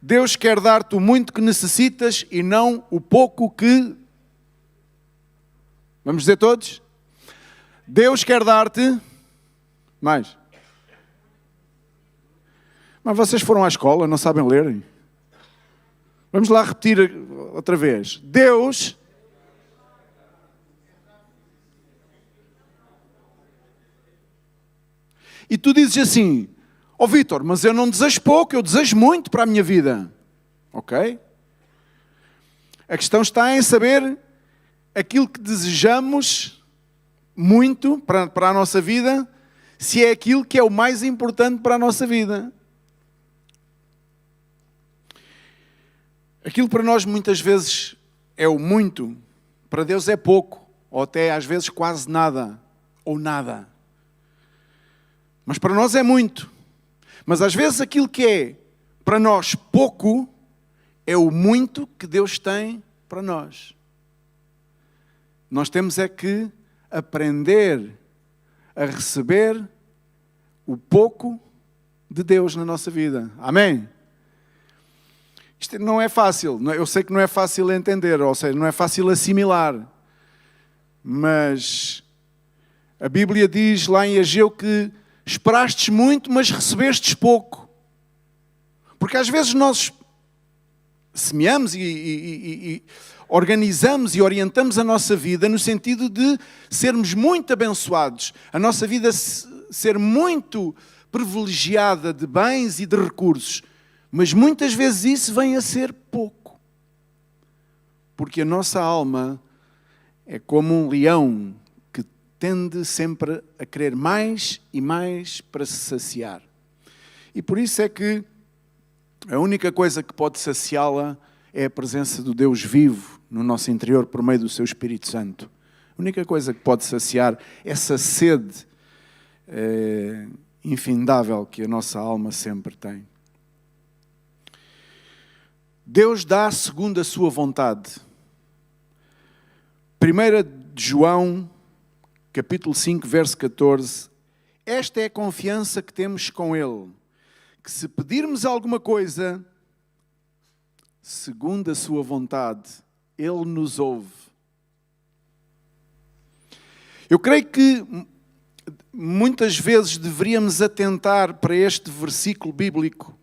Deus quer dar-te o muito que necessitas e não o pouco que... Vamos dizer todos? Deus quer dar-te... Mais. Mas vocês foram à escola, não sabem ler? Vamos lá repetir outra vez. Deus... E tu dizes assim, Vítor, mas eu não desejo pouco, eu desejo muito para a minha vida. Ok? A questão está em saber aquilo que desejamos muito para a nossa vida, se é aquilo que é o mais importante para a nossa vida. Aquilo para nós muitas vezes é o muito, para Deus é pouco, ou até às vezes quase nada, ou nada. Mas para nós é muito. Mas às vezes aquilo que é para nós pouco é o muito que Deus tem para nós. Nós temos é que aprender a receber o pouco de Deus na nossa vida. Amém? Isto não é fácil. Eu sei que não é fácil entender, ou seja, não é fácil assimilar. Mas a Bíblia diz lá em Ageu que esperastes muito, mas recebestes pouco. Porque às vezes nós semeamos e organizamos e orientamos a nossa vida no sentido de sermos muito abençoados. A nossa vida ser muito privilegiada de bens e de recursos. Mas muitas vezes isso vem a ser pouco. Porque a nossa alma é como um leão que tende sempre a querer mais e mais para se saciar. E por isso é que a única coisa que pode saciá-la é a presença do Deus vivo no nosso interior por meio do seu Espírito Santo. A única coisa que pode saciar essa sede infindável que a nossa alma sempre tem. Deus dá segundo a sua vontade. 1 João, capítulo 5, verso 14. Esta é a confiança que temos com Ele, que se pedirmos alguma coisa, segundo a sua vontade, Ele nos ouve. Eu creio que muitas vezes deveríamos atentar para este versículo bíblico,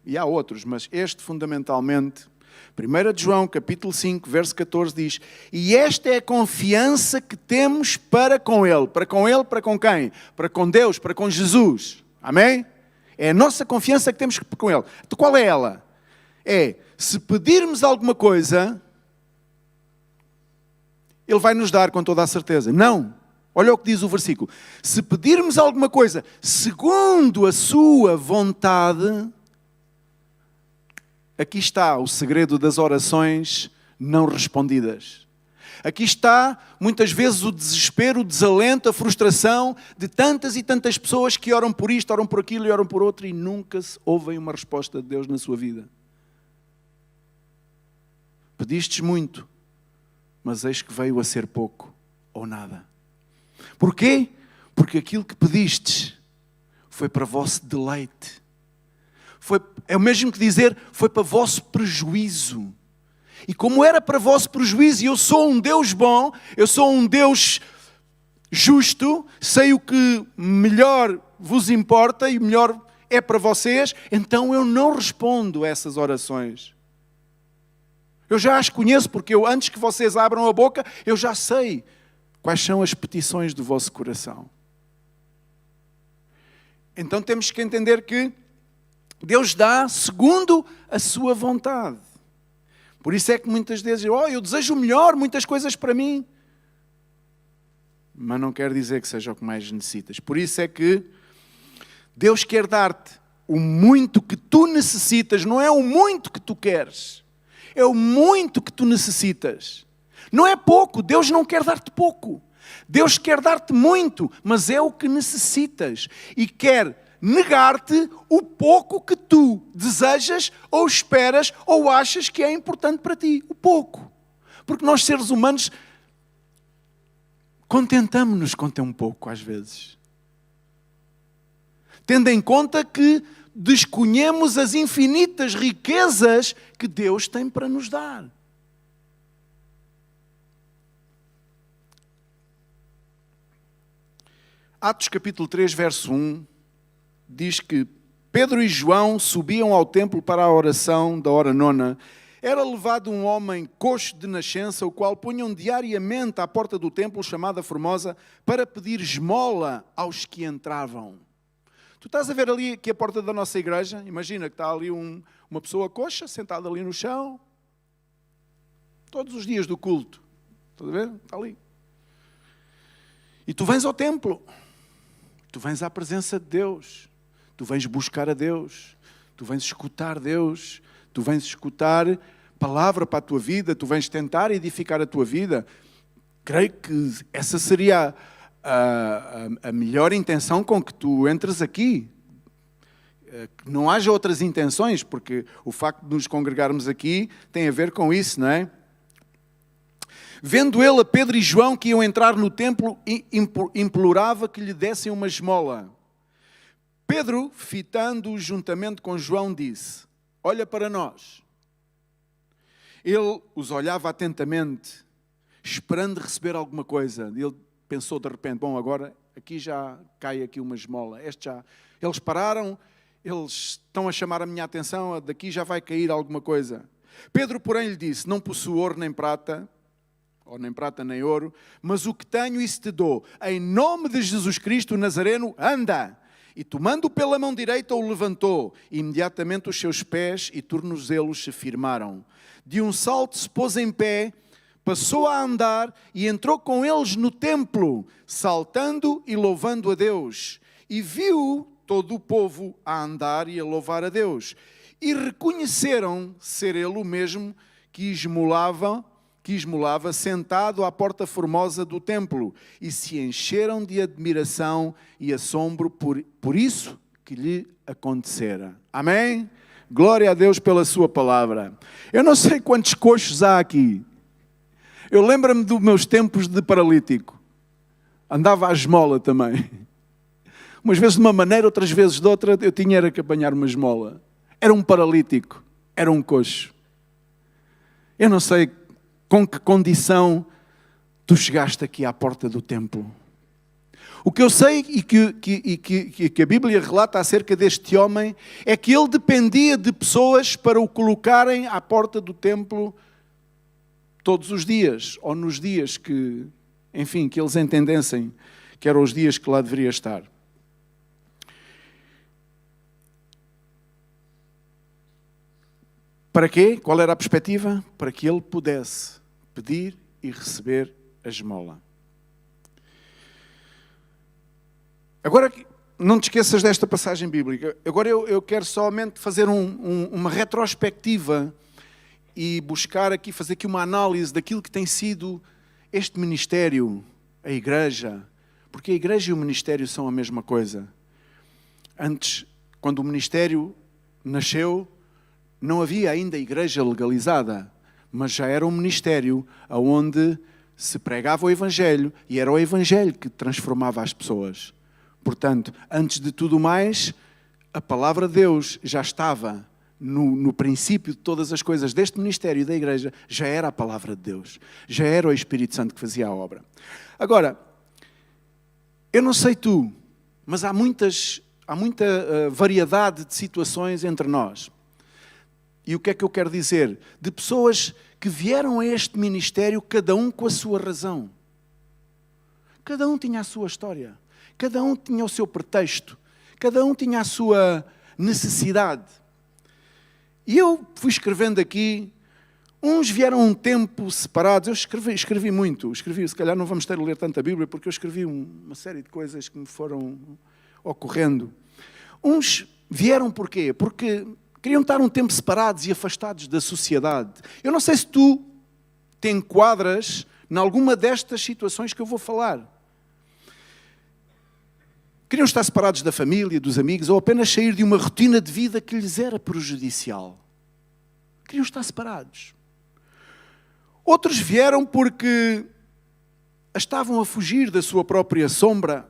e há outros, mas este fundamentalmente, 1 João, capítulo 5, verso 14 diz: e esta é a confiança que temos para com Ele. Para com Ele, para com quem? Para com Deus, para com Jesus. Amém? É a nossa confiança que temos com Ele. Então qual é ela? É, se pedirmos alguma coisa, Ele vai nos dar com toda a certeza. Não. Olha o que diz o versículo. Se pedirmos alguma coisa segundo a sua vontade... Aqui está o segredo das orações não respondidas. Aqui está, muitas vezes, o desespero, o desalento, a frustração de tantas e tantas pessoas que oram por isto, oram por aquilo e oram por outro e nunca se ouvem uma resposta de Deus na sua vida. Pedistes muito, mas eis que veio a ser pouco ou nada. Porquê? Porque aquilo que pedistes foi para vosso deleite. É o mesmo que dizer, foi para vosso prejuízo. E como era para vosso prejuízo, e eu sou um Deus bom, eu sou um Deus justo, sei o que melhor vos importa e melhor é para vocês, então eu não respondo a essas orações. Eu já as conheço, porque eu, antes que vocês abram a boca, eu já sei quais são as petições do vosso coração. Então temos que entender que Deus dá segundo a sua vontade. Por isso é que muitas vezes eu desejo o melhor, muitas coisas para mim. Mas não quer dizer que seja o que mais necessitas. Por isso é que Deus quer dar-te o muito que tu necessitas, não é o muito que tu queres. É o muito que tu necessitas. Não é pouco, Deus não quer dar-te pouco. Deus quer dar-te muito, mas é o que necessitas. E quer negar-te o pouco que tu desejas, ou esperas, ou achas que é importante para ti. O pouco. Porque nós, seres humanos, contentamos-nos com ter um pouco, às vezes. Tendo em conta que desconhecemos as infinitas riquezas que Deus tem para nos dar. Atos capítulo 3, verso 1, diz que Pedro e João subiam ao templo para a oração da hora nona. Era levado um homem coxo de nascença, o qual punham diariamente à porta do templo, chamada Formosa, para pedir esmola aos que entravam. Tu estás a ver ali aqui a porta da nossa igreja? Imagina que está ali uma pessoa coxa, sentada ali no chão, todos os dias do culto. Estás a ver? Está ali. E tu vens ao templo. Tu vens à presença de Deus. Tu vens buscar a Deus. Tu vens escutar Deus. Tu vens escutar palavra para a tua vida, tu vens tentar edificar a tua vida. Creio que essa seria a melhor intenção com que tu entres aqui. Que não haja outras intenções, porque o facto de nos congregarmos aqui tem a ver com isso, não é? Vendo ele a Pedro e João que iam entrar no templo, implorava que lhe dessem uma esmola. Pedro, fitando-o juntamente com João, disse: olha para nós. Ele os olhava atentamente, esperando receber alguma coisa. Ele pensou de repente, bom, agora aqui já cai aqui uma esmola. Eles pararam, eles estão a chamar a minha atenção, daqui já vai cair alguma coisa. Pedro, porém, lhe disse: não possuo ouro nem prata, ou nem prata nem ouro, mas o que tenho isso te dou. Em nome de Jesus Cristo, o Nazareno, anda! E tomando-o pela mão direita, o levantou. E imediatamente os seus pés e tornozelos se firmaram. De um salto se pôs em pé, passou a andar e entrou com eles no templo, saltando e louvando a Deus. E viu todo o povo a andar e a louvar a Deus. E reconheceram ser ele o mesmo que esmolava sentado à porta formosa do templo, e se encheram de admiração e assombro por isso que lhe acontecera. Amém? Glória a Deus pela sua palavra. Eu não sei quantos coxos há aqui. Eu lembro-me dos meus tempos de paralítico. Andava à esmola também. Umas vezes de uma maneira, outras vezes de outra, eu tinha que apanhar uma esmola. Era um paralítico, era um coxo. Eu não sei com que condição tu chegaste aqui à porta do templo. O que eu sei e que a Bíblia relata acerca deste homem é que ele dependia de pessoas para o colocarem à porta do templo todos os dias, ou nos dias que, enfim, que eles entendessem que eram os dias que lá deveria estar. Para quê? Qual era a perspectiva? Para que ele pudesse pedir e receber a esmola. Agora, não te esqueças desta passagem bíblica. Agora eu quero somente fazer uma retrospectiva e buscar aqui, fazer aqui uma análise daquilo que tem sido este ministério, a igreja. Porque a igreja e o ministério são a mesma coisa. Antes, quando o ministério nasceu, não havia ainda igreja legalizada, mas já era um ministério onde se pregava o Evangelho e era o Evangelho que transformava as pessoas. Portanto, antes de tudo mais, a palavra de Deus já estava no princípio de todas as coisas deste ministério e da igreja, já era a palavra de Deus, já era o Espírito Santo que fazia a obra. Agora, eu não sei tu, mas há muita variedade de situações entre nós. E o que é que eu quero dizer? De pessoas que vieram a este ministério, cada um com a sua razão. Cada um tinha a sua história. Cada um tinha o seu pretexto. Cada um tinha a sua necessidade. E eu fui escrevendo aqui. Uns vieram um tempo separados. Eu escrevi muito. Se calhar não vamos ter a ler tanta Bíblia, porque eu escrevi uma série de coisas que me foram ocorrendo. Uns vieram porquê? Porque queriam estar um tempo separados e afastados da sociedade. Eu não sei se tu te enquadras em alguma destas situações que eu vou falar. Queriam estar separados da família, dos amigos, ou apenas sair de uma rotina de vida que lhes era prejudicial. Queriam estar separados. Outros vieram porque estavam a fugir da sua própria sombra,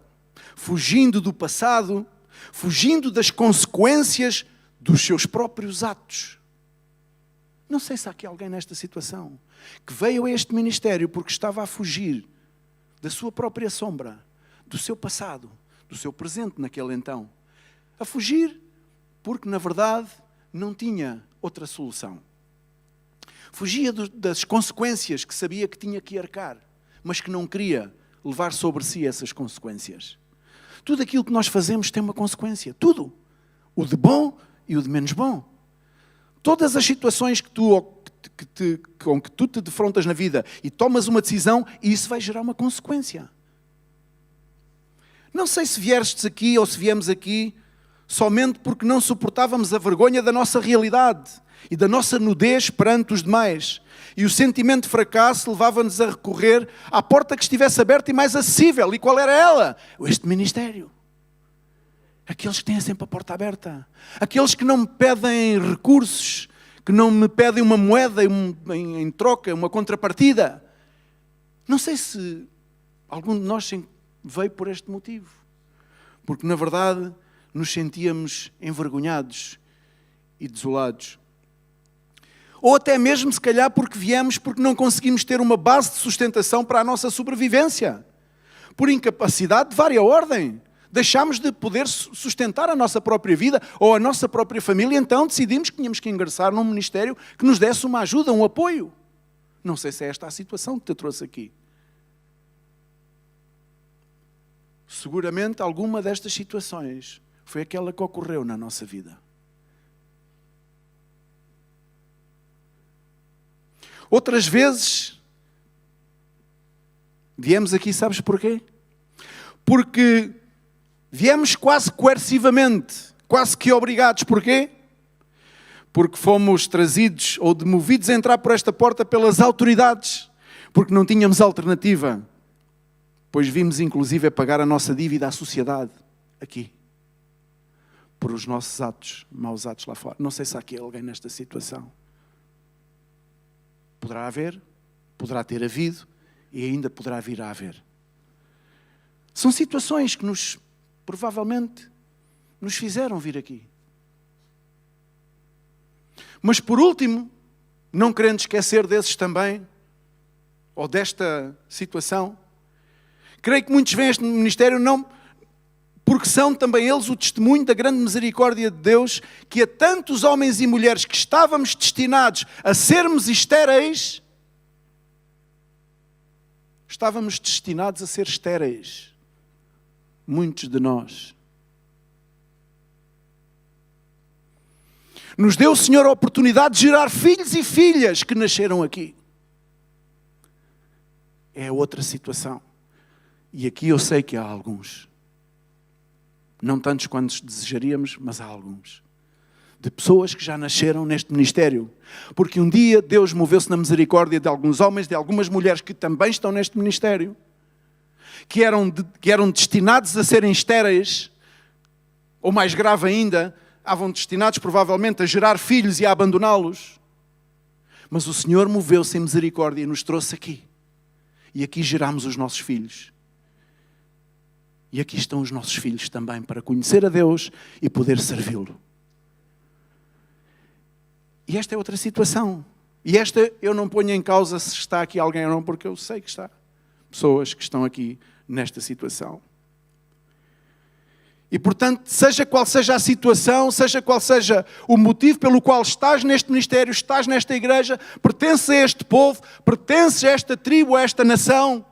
fugindo do passado, fugindo das consequências dos seus próprios atos. Não sei se há aqui alguém nesta situação que veio a este ministério porque estava a fugir da sua própria sombra, do seu passado, do seu presente naquele então. A fugir porque, na verdade, não tinha outra solução. Fugia das consequências que sabia que tinha que arcar, mas que não queria levar sobre si essas consequências. Tudo aquilo que nós fazemos tem uma consequência. Tudo. O de bom e o de menos bom. Todas as situações com que tu te defrontas na vida e tomas uma decisão, isso vai gerar uma consequência. Não sei se viestes aqui ou se viemos aqui somente porque não suportávamos a vergonha da nossa realidade e da nossa nudez perante os demais. E o sentimento de fracasso levava-nos a recorrer à porta que estivesse aberta e mais acessível. E qual era ela? Este ministério. Aqueles que têm sempre a porta aberta. Aqueles que não me pedem recursos, que não me pedem uma moeda em troca, uma contrapartida. Não sei se algum de nós veio por este motivo. Porque, na verdade, nos sentíamos envergonhados e desolados. Ou até mesmo, se calhar, porque viemos porque não conseguimos ter uma base de sustentação para a nossa sobrevivência. Por incapacidade de vária ordem. Deixámos de poder sustentar a nossa própria vida ou a nossa própria família, então decidimos que tínhamos que ingressar num ministério que nos desse uma ajuda, um apoio. Não sei se é esta a situação que te trouxe aqui. Seguramente alguma destas situações foi aquela que ocorreu na nossa vida. Outras vezes, viemos aqui, sabes porquê? Porque viemos quase coercivamente, quase que obrigados. Porquê? Porque fomos trazidos ou demovidos a entrar por esta porta pelas autoridades, porque não tínhamos alternativa, pois vimos inclusive a pagar a nossa dívida à sociedade, aqui, por os nossos atos, maus atos lá fora. Não sei se há aqui alguém nesta situação. Poderá haver, poderá ter havido e ainda poderá vir a haver. São situações que provavelmente nos fizeram vir aqui. Mas por último, não querendo esquecer desses também, ou desta situação, creio que muitos vêm a este ministério não porque são também eles o testemunho da grande misericórdia de Deus, que a tantos homens e mulheres que estávamos destinados a sermos estéreis, estávamos destinados a ser estéreis. Muitos de nós. Nos deu o Senhor a oportunidade de gerar filhos e filhas que nasceram aqui. É outra situação. E aqui eu sei que há alguns. Não tantos quantos desejaríamos, mas há alguns. De pessoas que já nasceram neste ministério. Porque um dia Deus moveu-se na misericórdia de alguns homens, de algumas mulheres que também estão neste ministério. Que eram destinados a serem estéreis, ou mais grave ainda, estavam destinados provavelmente a gerar filhos e a abandoná-los. Mas o Senhor moveu-se em misericórdia e nos trouxe aqui. E aqui geramos os nossos filhos. E aqui estão os nossos filhos também para conhecer a Deus e poder servi-lo. E esta é outra situação. E esta eu não ponho em causa se está aqui alguém ou não, porque eu sei que está. Pessoas que estão aqui nesta situação. E portanto, seja qual seja a situação, seja qual seja o motivo pelo qual estás neste ministério, estás nesta igreja, pertences a este povo, pertences a esta tribo, a esta nação,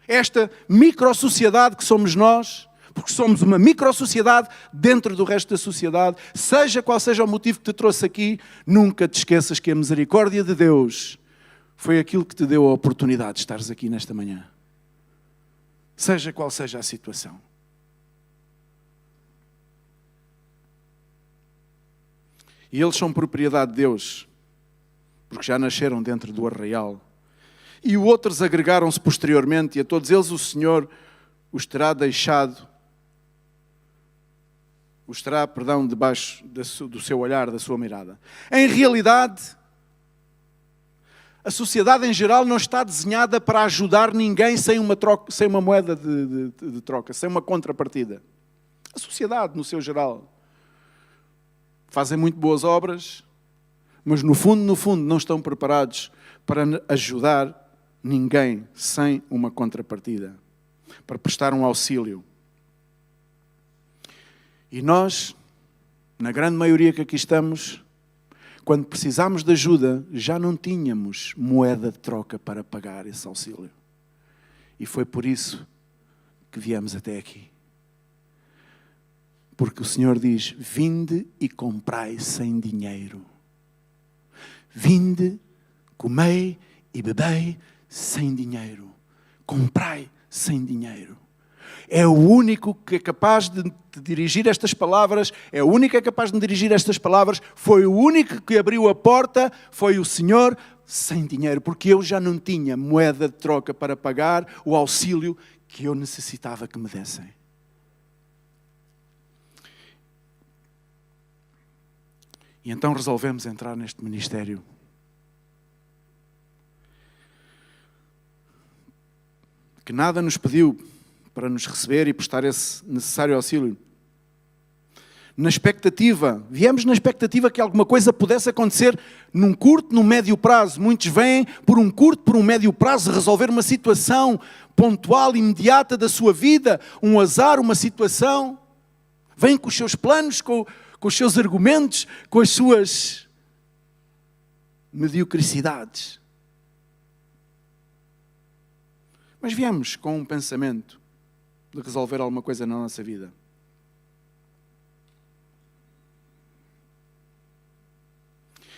a esta micro-sociedade que somos nós, porque somos uma micro-sociedade dentro do resto da sociedade, seja qual seja o motivo que te trouxe aqui, nunca te esqueças que a misericórdia de Deus foi aquilo que te deu a oportunidade de estares aqui nesta manhã. Seja qual seja a situação. E eles são propriedade de Deus, porque já nasceram dentro do arraial. E outros agregaram-se posteriormente, e a todos eles o Senhor os terá deixado, debaixo do seu olhar, da sua mirada. Em realidade, a sociedade em geral não está desenhada para ajudar ninguém sem uma moeda de troca, sem uma contrapartida. a sociedade no seu geral. Fazem muito boas obras, mas no fundo, não estão preparados para ajudar ninguém sem uma contrapartida, para prestar um auxílio. E nós, na grande maioria que aqui estamos, quando precisamos de ajuda, já não tínhamos moeda de troca para pagar esse auxílio. E foi por isso que viemos até aqui. Porque o Senhor diz, vinde e comprai sem dinheiro. Vinde, comei e bebei sem dinheiro. Comprai sem dinheiro. É o único que é capaz de te dirigir estas palavras, é o único que é capaz de me dirigir estas palavras, foi o único que abriu a porta, foi o Senhor sem dinheiro, porque eu já não tinha moeda de troca para pagar o auxílio que eu necessitava que me dessem. E então resolvemos entrar neste ministério. Que nada nos pediu para nos receber e prestar esse necessário auxílio. Viemos na expectativa que alguma coisa pudesse acontecer num curto, num médio prazo. Muitos vêm por um curto, por um médio prazo, resolver uma situação pontual, imediata da sua vida, um azar, uma situação. Vêm com os seus planos, com os seus argumentos, com as suas mediocridades. Mas viemos com um pensamento de resolver alguma coisa na nossa vida.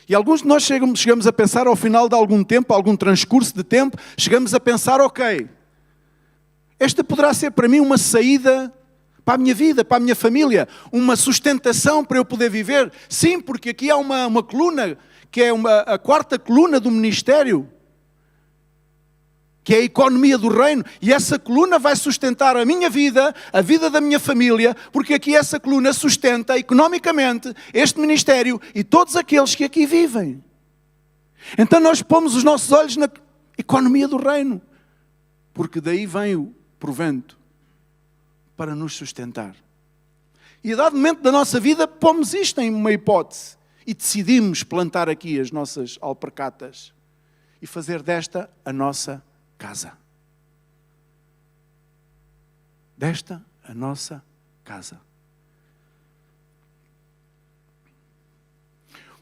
E alguns de nós chegamos a pensar ao final de algum tempo, algum transcurso de tempo, chegamos a pensar, ok, esta poderá ser para mim uma saída para a minha vida, para a minha família, uma sustentação para eu poder viver. Sim, porque aqui há uma coluna, que é a quarta coluna do ministério, que é a economia do reino, e essa coluna vai sustentar a minha vida, a vida da minha família, porque aqui essa coluna sustenta economicamente este ministério e todos aqueles que aqui vivem. Então nós pomos os nossos olhos na economia do reino, porque daí vem o provento para nos sustentar. E a dado momento da nossa vida, pomos isto em uma hipótese e decidimos plantar aqui as nossas alpercatas e fazer desta a nossa casa. Desta a nossa casa.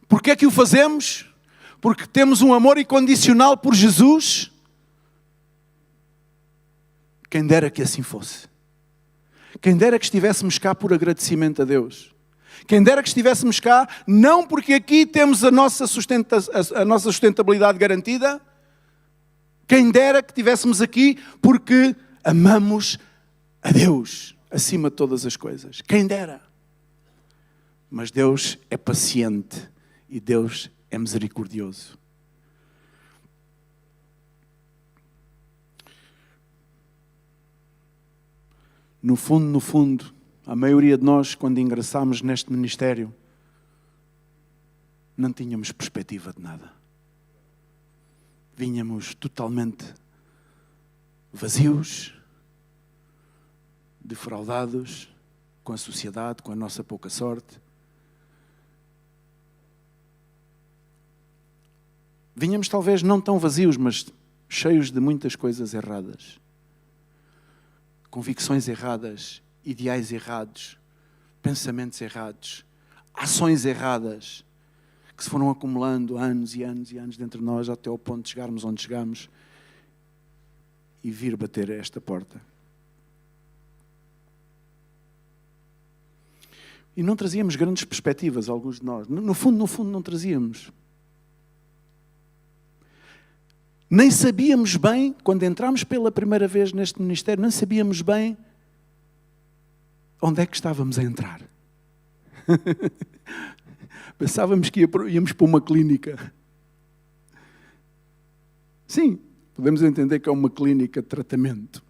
Porquê é que o fazemos? Porque temos um amor incondicional por Jesus? Quem dera que assim fosse. Quem dera que estivéssemos cá por agradecimento a Deus. Quem dera que estivéssemos cá, não porque aqui temos a nossa sustentabilidade garantida. Quem dera que estivéssemos aqui porque amamos a Deus acima de todas as coisas. Quem dera. Mas Deus é paciente e Deus é misericordioso. No fundo, a maioria de nós, quando ingressámos neste ministério, não tínhamos perspectiva de nada. Vínhamos totalmente vazios, defraudados com a sociedade, com a nossa pouca sorte. Vínhamos talvez não tão vazios, mas cheios de muitas coisas erradas. Convicções erradas, ideais errados, pensamentos errados, ações erradas, que se foram acumulando anos e anos e anos dentro de nós até ao ponto de chegarmos onde chegamos e vir bater a esta porta. E não trazíamos grandes perspectivas, alguns de nós. No fundo, não trazíamos. Nem sabíamos bem, quando entramos pela primeira vez neste ministério, nem sabíamos bem onde é que estávamos a entrar. Pensávamos que íamos para uma clínica. Sim, podemos entender que é uma clínica de tratamento.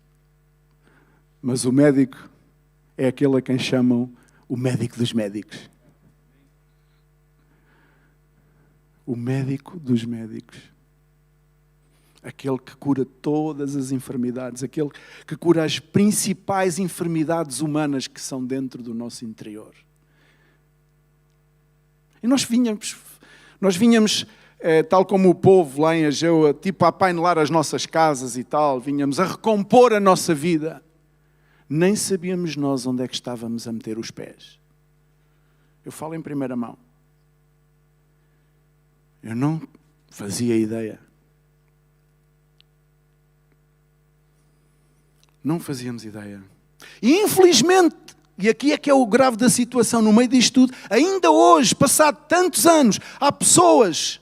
Mas o médico é aquele a quem chamam o médico dos médicos. O médico dos médicos. Aquele que cura todas as enfermidades, aquele que cura as principais enfermidades humanas que são dentro do nosso interior. E nós vinhamos, tal como o povo lá em Ageu, tipo a apainelar as nossas casas e tal, vinhamos a recompor a nossa vida. Nem sabíamos nós onde é que estávamos a meter os pés. Eu falo em primeira mão. Eu não fazia ideia. Não fazíamos ideia. E infelizmente, e aqui é que é o grave da situação, no meio disto tudo, ainda hoje, passado tantos anos, há pessoas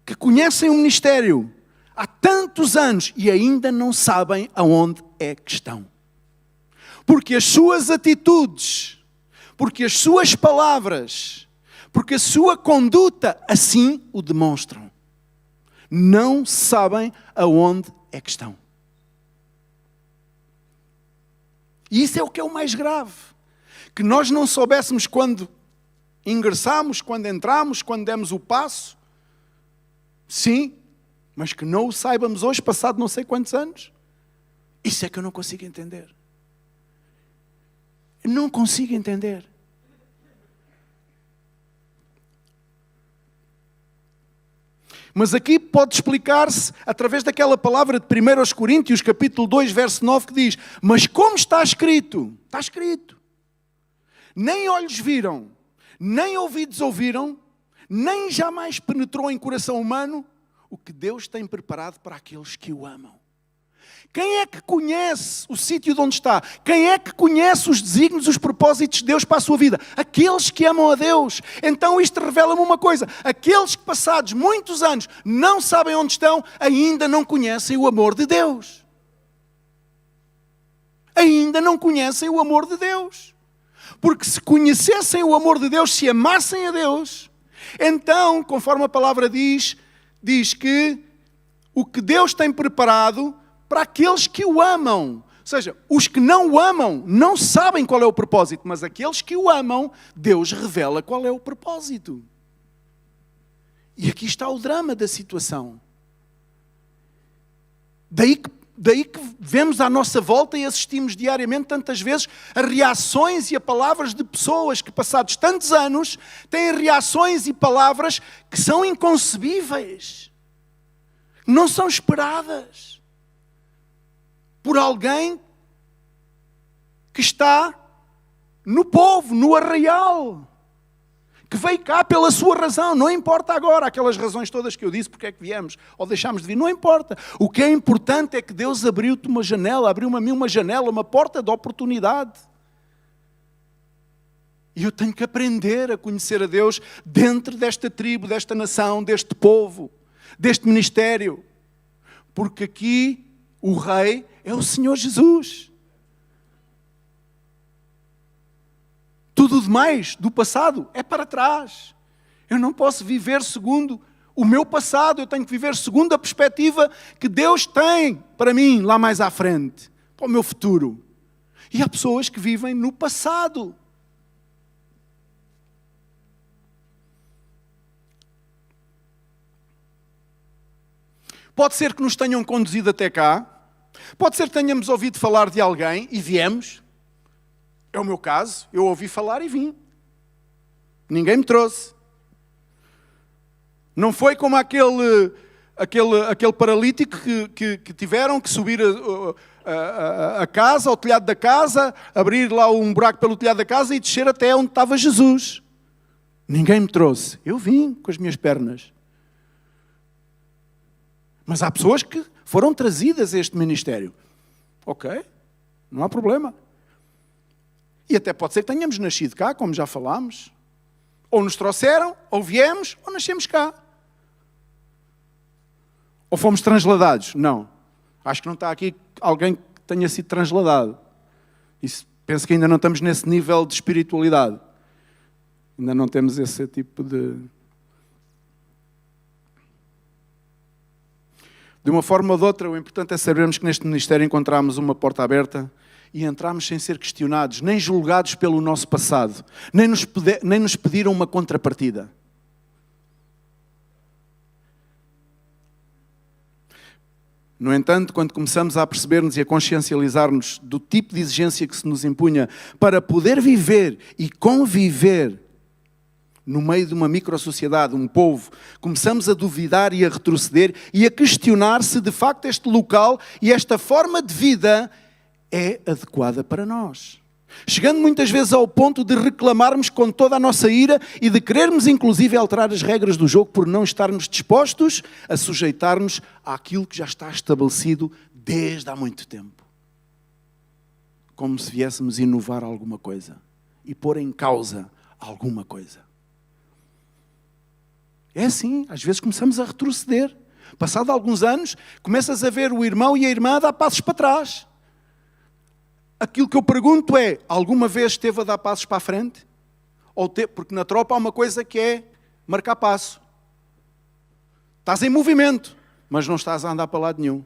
que conhecem o ministério há tantos anos e ainda não sabem aonde é que estão. Porque as suas atitudes, porque as suas palavras, porque a sua conduta assim o demonstram. Não sabem aonde é que estão. E isso é o que é o mais grave. Que nós não soubéssemos quando ingressamos, quando entramos, quando demos o passo. Sim, mas que não o saibamos hoje, passado não sei quantos anos. Isso é que eu não consigo entender. Eu não consigo entender. Mas aqui pode explicar-se através daquela palavra de 1 Coríntios, capítulo 2, verso 9, que diz: mas como está escrito, nem olhos viram, nem ouvidos ouviram, nem jamais penetrou em coração humano o que Deus tem preparado para aqueles que o amam. Quem é que conhece o sítio de onde está? Quem é que conhece os desígnios, os propósitos de Deus para a sua vida? Aqueles que amam a Deus. Então isto revela-me uma coisa. Aqueles que passados muitos anos não sabem onde estão, ainda não conhecem o amor de Deus. Ainda não conhecem o amor de Deus. Porque se conhecessem o amor de Deus, se amassem a Deus, então, conforme a palavra diz que o que Deus tem preparado para aqueles que o amam. Ou seja, os que não o amam não sabem qual é o propósito, mas aqueles que o amam, Deus revela qual é o propósito. E aqui está o drama da situação. Daí que vemos à nossa volta e assistimos diariamente tantas vezes a reações e a palavras de pessoas que passados tantos anos têm reações e palavras que são inconcebíveis. Não são esperadas por alguém que está no povo, no arraial, que veio cá pela sua razão. Não importa agora aquelas razões todas que eu disse, porque é que viemos ou deixámos de vir, não importa. O que é importante é que Deus abriu-te uma janela, abriu-me a mim uma janela, uma porta de oportunidade. E eu tenho que aprender a conhecer a Deus dentro desta tribo, desta nação, deste povo, deste ministério. Porque aqui o Rei é o Senhor Jesus. Tudo demais do passado é para trás. Eu não posso viver segundo o meu passado, eu tenho que viver segundo a perspectiva que Deus tem para mim lá mais à frente, para o meu futuro. E há pessoas que vivem no passado. Pode ser que nos tenham conduzido até cá. Pode ser que tenhamos ouvido falar de alguém e viemos. É o meu caso. Eu ouvi falar e vim. Ninguém me trouxe. Não foi como aquele paralítico que tiveram que subir a casa, ao telhado da casa, abrir lá um buraco pelo telhado da casa e descer até onde estava Jesus. Ninguém me trouxe. Eu vim com as minhas pernas. Mas há pessoas que foram trazidas a este ministério. Ok, não há problema. E até pode ser que tenhamos nascido cá, como já falámos. Ou nos trouxeram, ou viemos, ou nascemos cá. Ou fomos transladados. Não. Acho que não está aqui alguém que tenha sido transladado. Penso que ainda não estamos nesse nível de espiritualidade. Ainda não temos esse tipo de... De uma forma ou de outra, o importante é sabermos que neste ministério encontramos uma porta aberta e entramos sem ser questionados, nem julgados pelo nosso passado, nem nos pediram uma contrapartida. No entanto, quando começamos a perceber-nos e a consciencializar-nos do tipo de exigência que se nos impunha para poder viver e conviver no meio de uma microsociedade, um povo, começamos a duvidar e a retroceder e a questionar se de facto este local e esta forma de vida é adequada para nós. Chegando muitas vezes ao ponto de reclamarmos com toda a nossa ira e de querermos inclusive alterar as regras do jogo por não estarmos dispostos a sujeitar-nos àquilo que já está estabelecido desde há muito tempo. Como se viéssemos inovar alguma coisa e pôr em causa alguma coisa. É assim, às vezes começamos a retroceder. Passado alguns anos, começas a ver o irmão e a irmã a dar passos para trás. Aquilo que eu pergunto é, alguma vez esteve a dar passos para a frente? Porque na tropa há uma coisa que é marcar passo. Estás em movimento, mas não estás a andar para lado nenhum.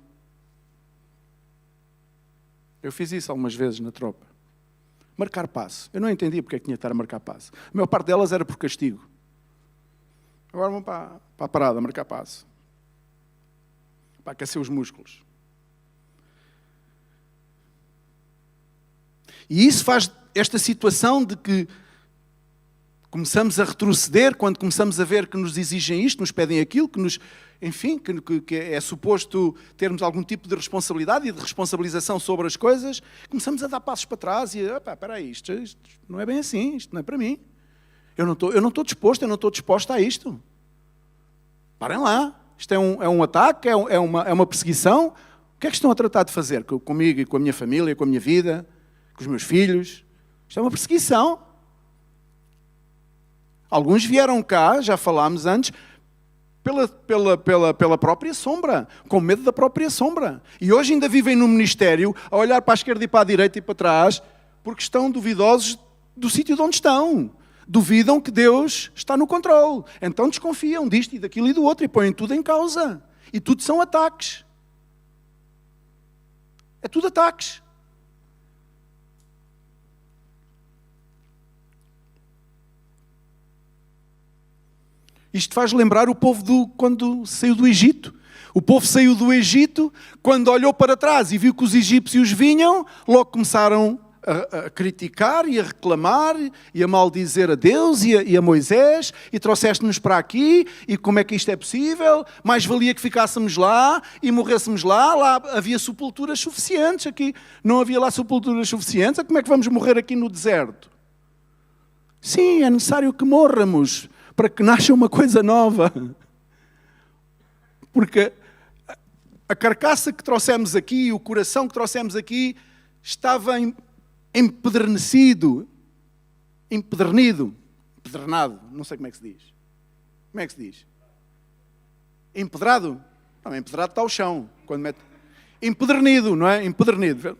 Eu fiz isso algumas vezes na tropa. Marcar passo. Eu não entendia porque é que tinha que estar a marcar passo. A maior parte delas era por castigo. Agora vamos para a parada, marcar passo. Para aquecer os músculos. E isso faz esta situação de que começamos a retroceder quando começamos a ver que nos exigem isto, nos pedem aquilo, que nos, enfim, que é suposto termos algum tipo de responsabilidade e de responsabilização sobre as coisas, começamos a dar passos para trás e, espera aí, isto não é bem assim, isto não é para mim. Eu não estou disposto, eu não estou disposta a isto. Parem lá, isto é um ataque, é uma perseguição. O que é que estão a tratar de fazer comigo e com a minha família, com a minha vida, com os meus filhos? Isto é uma perseguição. Alguns vieram cá, já falámos antes, pela própria sombra, com medo da própria sombra. E hoje ainda vivem no ministério, a olhar para a esquerda e para a direita e para trás, porque estão duvidosos do sítio de onde estão. Duvidam que Deus está no controle. Então desconfiam disto e daquilo e do outro e põem tudo em causa. E tudo são ataques. É tudo ataques. Isto faz lembrar o povo quando saiu do Egito. O povo saiu do Egito, quando olhou para trás e viu que os egípcios vinham, logo começaram a criticar e a reclamar e a maldizer a Deus e a Moisés, e trouxeste-nos para aqui, e como é que isto é possível? Mais valia que ficássemos lá e morrêssemos lá. Lá havia sepulturas suficientes, aqui não havia lá sepulturas suficientes. Como é que vamos morrer aqui no deserto? Sim, é necessário que morramos para que nasça uma coisa nova. Porque a carcaça que trouxemos aqui, o coração que trouxemos aqui, estava empedernado, não sei como é que se diz. Como é que se diz? Empedrado? Não, empedrado está ao chão. Quando mete... Empedernido, não é? Empedernido.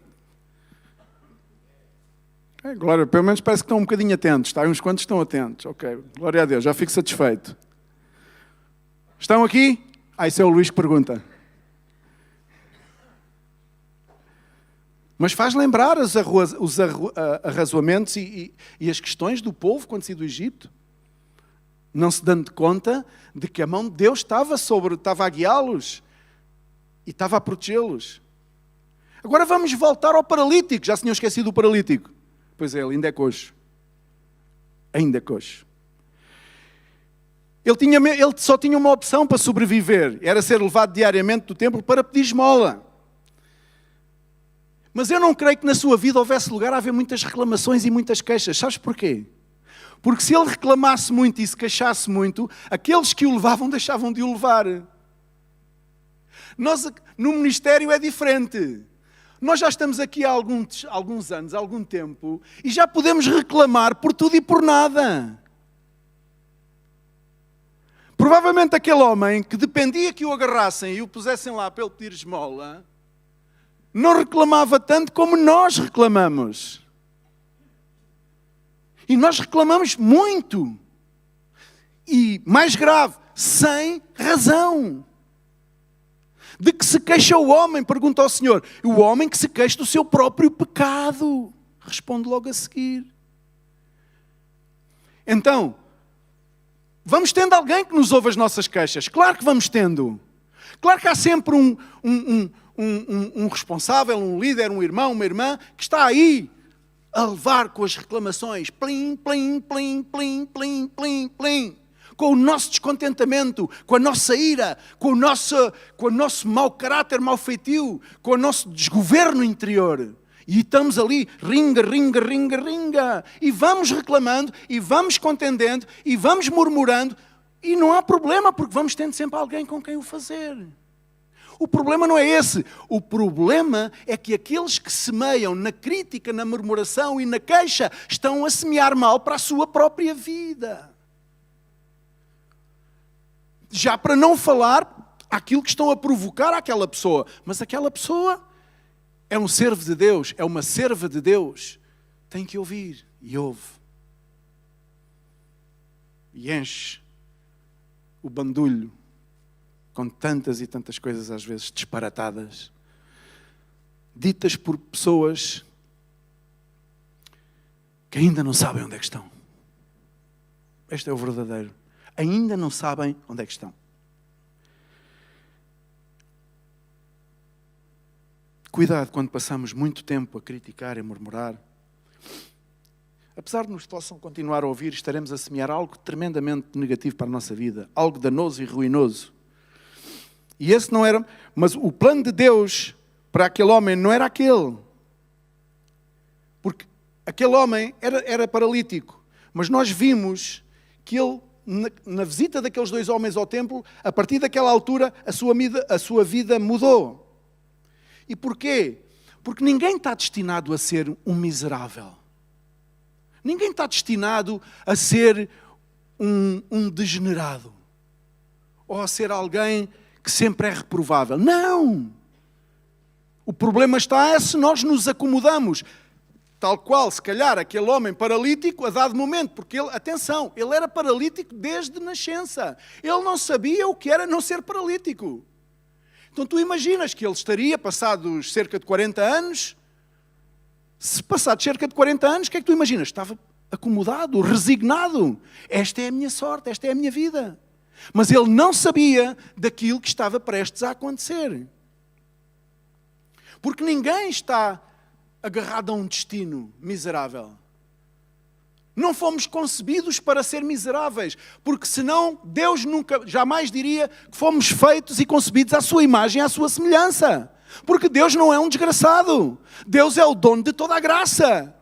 Glória, pelo menos parece que estão um bocadinho atentos. Está? Uns quantos estão atentos. Ok, glória a Deus, já fico satisfeito. Estão aqui? Isso é o Luís que pergunta. Mas faz lembrar os arrazoamentos e as questões do povo quando saiu do Egito. Não se dando conta de que a mão de Deus estava a guiá-los e estava a protegê-los. Agora vamos voltar ao paralítico. Já se tinham esquecido do paralítico? Pois é, ele ainda é coxo. Ainda é coxo. Ele só tinha uma opção para sobreviver. Era ser levado diariamente do templo para pedir esmola. Mas eu não creio que na sua vida houvesse lugar a haver muitas reclamações e muitas queixas. Sabes porquê? Porque se ele reclamasse muito e se queixasse muito, aqueles que o levavam deixavam de o levar. Nós, no ministério, é diferente. Nós já estamos aqui há alguns anos, há algum tempo, e já podemos reclamar por tudo e por nada. Provavelmente aquele homem que dependia que o agarrassem e o pusessem lá para ele pedir esmola, não reclamava tanto como nós reclamamos. E nós reclamamos muito. E, mais grave, sem razão. De que se queixa o homem? Pergunta ao Senhor. O homem que se queixa do seu próprio pecado. Responde logo a seguir. Então, vamos tendo alguém que nos ouve as nossas queixas. Claro que vamos tendo. Claro que há sempre um responsável, um líder, um irmão, uma irmã, que está aí a levar com as reclamações, plim, plim, plim, plim, plim, plim, plim, com o nosso descontentamento, com a nossa ira, com o nosso mau caráter, mau feitio, com o nosso desgoverno interior. E estamos ali, ringa, ringa, ringa, ringa. E vamos reclamando, e vamos contendendo, e vamos murmurando. E não há problema, porque vamos tendo sempre alguém com quem o fazer. O problema não é esse. O problema é que aqueles que semeiam na crítica, na murmuração e na queixa estão a semear mal para a sua própria vida. Já para não falar aquilo que estão a provocar àquela pessoa. Mas aquela pessoa é um servo de Deus, é uma serva de Deus. Tem que ouvir. E ouve. E enche o bandulho com tantas e tantas coisas, às vezes, disparatadas, ditas por pessoas que ainda não sabem onde é que estão. Este é o verdadeiro. Ainda não sabem onde é que estão. Cuidado quando passamos muito tempo a criticar e murmurar. Apesar de nos possam continuar a ouvir, estaremos a semear algo tremendamente negativo para a nossa vida. Algo danoso e ruinoso. E esse não era... Mas o plano de Deus para aquele homem não era aquele. Porque aquele homem era paralítico. Mas nós vimos que ele, na visita daqueles dois homens ao templo, a partir daquela altura, a sua vida mudou. E porquê? Porque ninguém está destinado a ser um miserável. Ninguém está destinado a ser um degenerado. Ou a ser alguém que sempre é reprovável. Não! O problema está se nós nos acomodamos. Tal qual, se calhar, aquele homem paralítico a dado momento. Porque ele, atenção, ele era paralítico desde nascença. Ele não sabia o que era não ser paralítico. Então tu imaginas que ele estaria, passados cerca de 40 anos... Se passados cerca de 40 anos, o que é que tu imaginas? Estava acomodado, resignado. Esta é a minha sorte, esta é a minha vida. Mas ele não sabia daquilo que estava prestes a acontecer. Porque ninguém está agarrado a um destino miserável. Não fomos concebidos para ser miseráveis, porque senão Deus nunca, jamais diria que fomos feitos e concebidos à sua imagem, à sua semelhança. Porque Deus não é um desgraçado. Deus é o dono de toda a graça.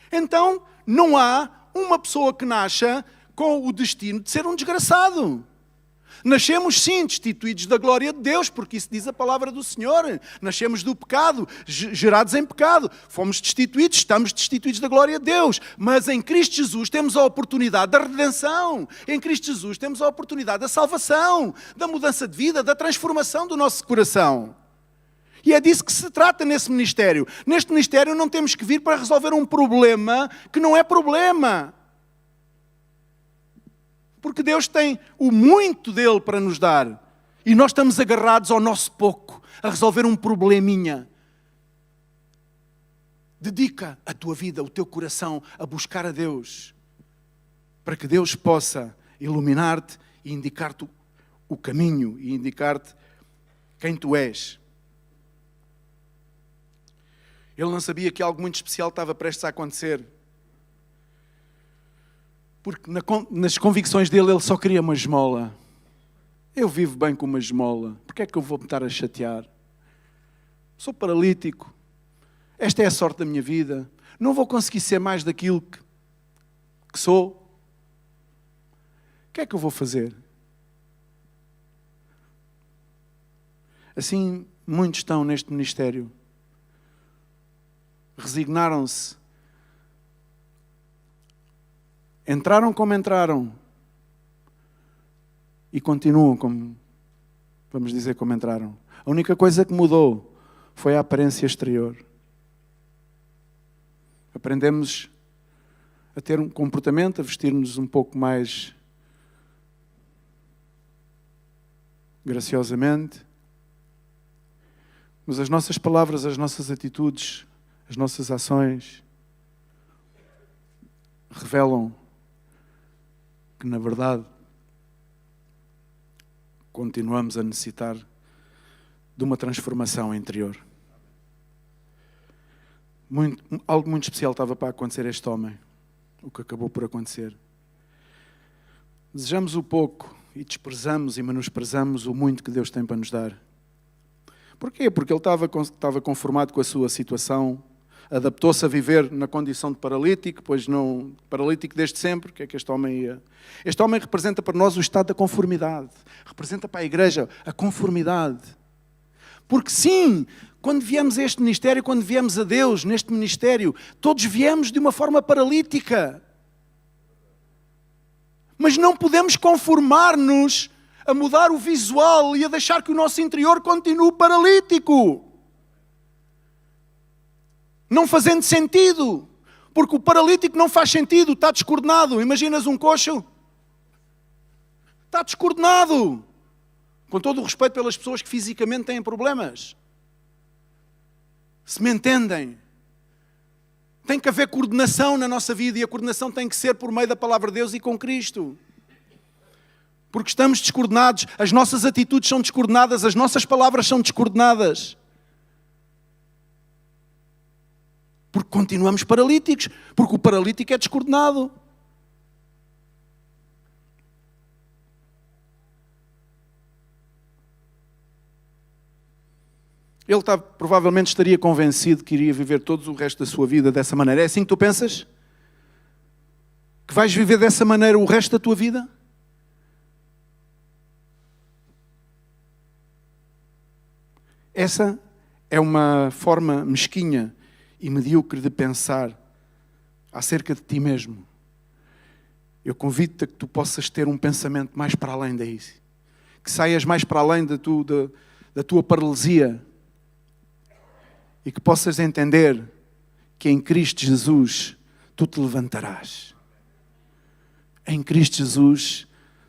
Então, não há uma pessoa que nasça com o destino de ser um desgraçado. Nascemos sim destituídos da glória de Deus, porque isso diz a palavra do Senhor. Nascemos do pecado, gerados em pecado. Fomos destituídos, estamos destituídos da glória de Deus. Mas em Cristo Jesus temos a oportunidade da redenção. Em Cristo Jesus temos a oportunidade da salvação, da mudança de vida, da transformação do nosso coração. E é disso que se trata nesse ministério. Neste ministério não temos que vir para resolver um problema que não é problema. Porque Deus tem o muito dele para nos dar. E nós estamos agarrados ao nosso pouco, a resolver um probleminha. Dedica a tua vida, o teu coração a buscar a Deus. Para que Deus possa iluminar-te e indicar-te o caminho e indicar-te quem tu és. Ele não sabia que algo muito especial estava prestes a acontecer. Porque nas convicções dele, ele só queria uma esmola. Eu vivo bem com uma esmola. Porquê é que eu vou me estar a chatear? Sou paralítico. Esta é a sorte da minha vida. Não vou conseguir ser mais daquilo que sou. O que é que eu vou fazer? Assim, muitos estão neste ministério. Resignaram-se. Entraram como entraram. E continuam como, vamos dizer, como entraram. A única coisa que mudou foi a aparência exterior. Aprendemos a ter um comportamento, a vestir-nos um pouco mais graciosamente. Mas as nossas palavras, as nossas atitudes, as nossas ações revelam que, na verdade, continuamos a necessitar de uma transformação interior. Algo muito especial estava para acontecer a este homem, o que acabou por acontecer. Desejamos o pouco e desprezamos e menosprezamos o muito que Deus tem para nos dar. Porquê? Porque ele estava conformado com a sua situação, adaptou-se a viver na condição de paralítico, pois não, paralítico desde sempre, que é que este homem ia? Este homem representa para nós o estado da conformidade, representa para a igreja a conformidade. Porque sim, quando viemos a este ministério, quando viemos a Deus neste ministério, todos viemos de uma forma paralítica. Mas não podemos conformar-nos a mudar o visual e a deixar que o nosso interior continue paralítico. Não fazendo sentido. Porque o paralítico não faz sentido, está descoordenado. Imaginas um coxo? Está descoordenado. Com todo o respeito pelas pessoas que fisicamente têm problemas. Se me entendem? Tem que haver coordenação na nossa vida e a coordenação tem que ser por meio da palavra de Deus e com Cristo. Porque estamos descoordenados, as nossas atitudes são descoordenadas, as nossas palavras são descoordenadas. Porque continuamos paralíticos, porque o paralítico é descoordenado. Ele provavelmente estaria convencido que iria viver todo o resto da sua vida dessa maneira. É assim que tu pensas? Que vais viver dessa maneira o resto da tua vida? Essa é uma forma mesquinha e medíocre de pensar acerca de ti mesmo. Eu convido-te a que tu possas ter um pensamento mais para além disso. Que saias mais para além da tua paralisia. E que possas entender que em Cristo Jesus tu te levantarás. Em Cristo Jesus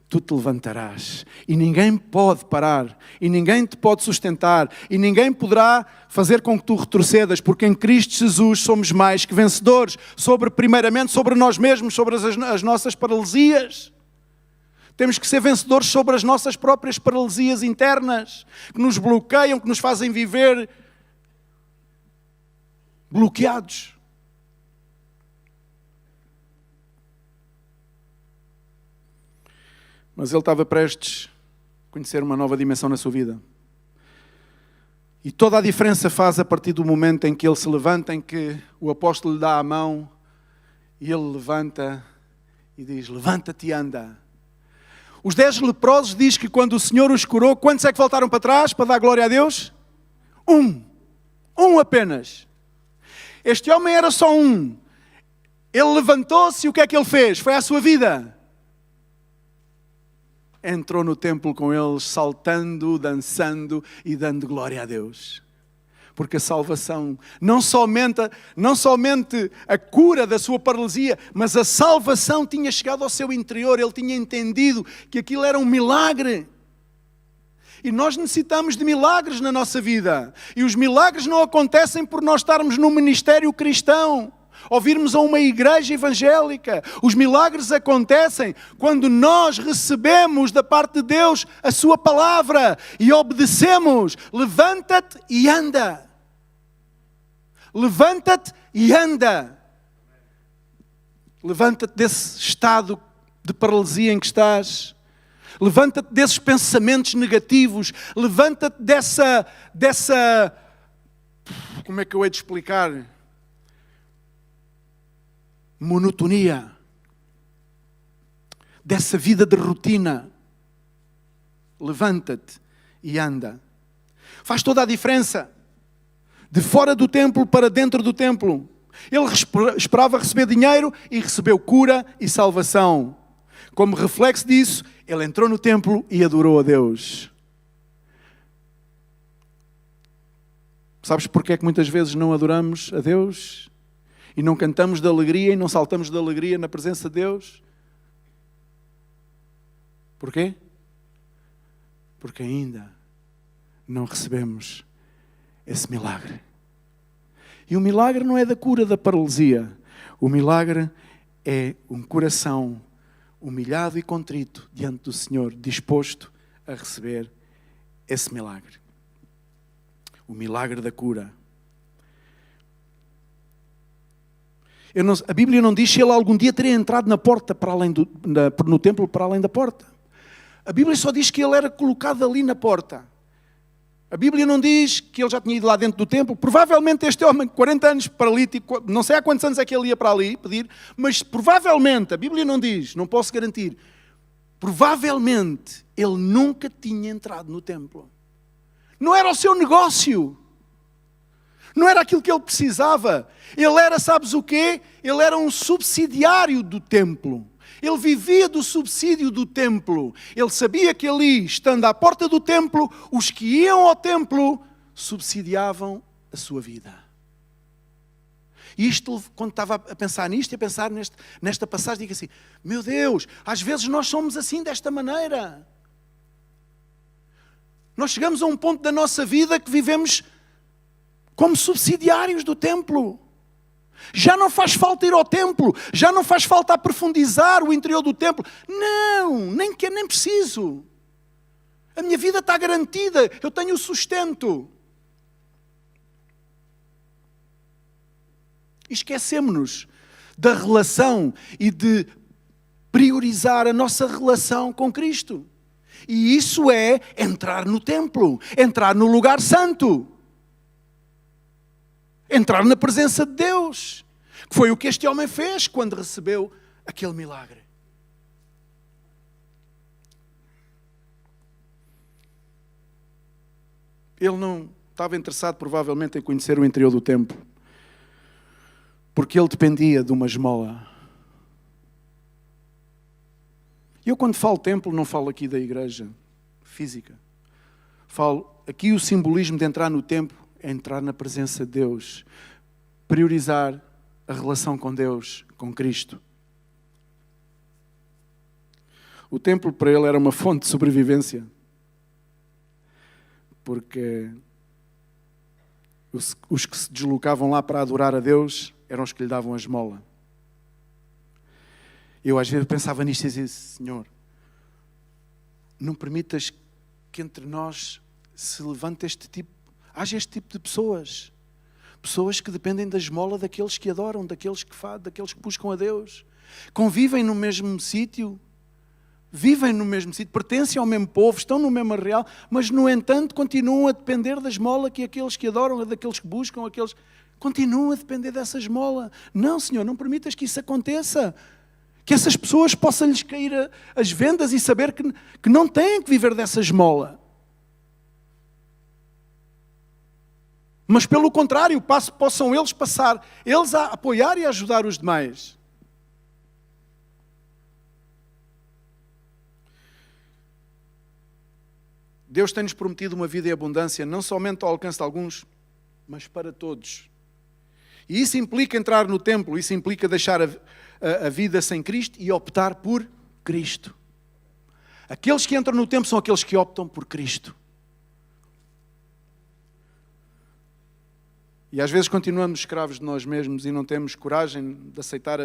tu te levantarás. E ninguém pode parar. E ninguém te pode sustentar. E ninguém poderá fazer com que tu retrocedas. Porque em Cristo Jesus somos mais que vencedores. Primeiramente sobre nós mesmos, sobre as nossas paralisias. Temos que ser vencedores sobre as nossas próprias paralisias internas. Que nos bloqueiam, que nos fazem viver bloqueados. Mas ele estava prestes a conhecer uma nova dimensão na sua vida. E toda a diferença faz a partir do momento em que ele se levanta, em que o apóstolo lhe dá a mão e ele levanta e diz: levanta-te e anda. Os 10 leprosos diz que quando o Senhor os curou, quantos é que voltaram para trás para dar glória a Deus? Um apenas. Este homem era só um. Ele levantou-se e o que é que ele fez? Foi à sua vida. Entrou no templo com eles, saltando, dançando e dando glória a Deus. Porque a salvação, não somente a cura da sua paralisia, mas a salvação tinha chegado ao seu interior. Ele tinha entendido que aquilo era um milagre. E nós necessitamos de milagres na nossa vida. E os milagres não acontecem por nós estarmos num ministério cristão, ou virmos a uma igreja evangélica. Os milagres acontecem quando nós recebemos da parte de Deus a sua palavra e obedecemos. Levanta-te e anda. Levanta-te e anda. Levanta-te desse estado de paralisia em que estás. Levanta-te desses pensamentos negativos. Levanta-te dessa... Como é que eu hei de explicar? Monotonia. Dessa vida de rotina. Levanta-te e anda. Faz toda a diferença. De fora do templo para dentro do templo. Ele esperava receber dinheiro e recebeu cura e salvação. Como reflexo disso, ele entrou no templo e adorou a Deus. Sabes porque é que muitas vezes não adoramos a Deus? E não cantamos de alegria e não saltamos de alegria na presença de Deus? Porquê? Porque ainda não recebemos esse milagre. E o milagre não é da cura da paralisia. O milagre é um coração humilhado e contrito diante do Senhor, disposto a receber esse milagre. O milagre da cura. A Bíblia não diz se ele algum dia teria entrado na porta para além no templo para além da porta. A Bíblia só diz que ele era colocado ali na porta. A Bíblia não diz que ele já tinha ido lá dentro do templo. Provavelmente este homem, 40 anos paralítico, não sei há quantos anos é que ele ia para ali pedir, mas provavelmente, a Bíblia não diz, não posso garantir, provavelmente ele nunca tinha entrado no templo. Não era o seu negócio. Não era aquilo que ele precisava. Ele era, sabes o quê? Ele era um subsidiário do templo. Ele vivia do subsídio do templo. Ele sabia que ali, estando à porta do templo, os que iam ao templo subsidiavam a sua vida. E isto, quando estava a pensar nisto e a pensar nesta passagem, digo assim, meu Deus, às vezes nós somos assim, desta maneira. Nós chegamos a um ponto da nossa vida que vivemos como subsidiários do templo. Já não faz falta ir ao templo, já não faz falta aprofundizar o interior do templo. Não, nem preciso. A minha vida está garantida, eu tenho o sustento. E esquecemos-nos da relação e de priorizar a nossa relação com Cristo. E isso é entrar no templo, entrar no lugar santo. Entrar na presença de Deus. Que foi o que este homem fez quando recebeu aquele milagre. Ele não estava interessado provavelmente em conhecer o interior do templo. Porque ele dependia de uma esmola. E eu quando falo templo não falo aqui da igreja física. Falo aqui o simbolismo de entrar no templo. É entrar na presença de Deus, priorizar a relação com Deus, com Cristo. O templo para ele era uma fonte de sobrevivência, porque os que se deslocavam lá para adorar a Deus eram os que lhe davam a esmola. Eu às vezes pensava nisto e dizia, Senhor, não permitas que entre nós se levante haja este tipo de pessoas. Pessoas que dependem da esmola daqueles que adoram, daqueles que buscam a Deus. Convivem no mesmo sítio. Vivem no mesmo sítio. Pertencem ao mesmo povo. Estão no mesmo arraial. Mas, no entanto, continuam a depender da esmola que aqueles que adoram, daqueles que buscam, continuam a depender dessa esmola. Não, Senhor, não permitas que isso aconteça. Que essas pessoas possam-lhes cair as vendas e saber que não têm que viver dessa esmola. Mas pelo contrário, possam eles passar, eles a apoiar e a ajudar os demais. Deus tem-nos prometido uma vida em abundância, não somente ao alcance de alguns, mas para todos. E isso implica entrar no templo, isso implica deixar a vida sem Cristo e optar por Cristo. Aqueles que entram no templo são aqueles que optam por Cristo. E às vezes continuamos escravos de nós mesmos e não temos coragem de aceitar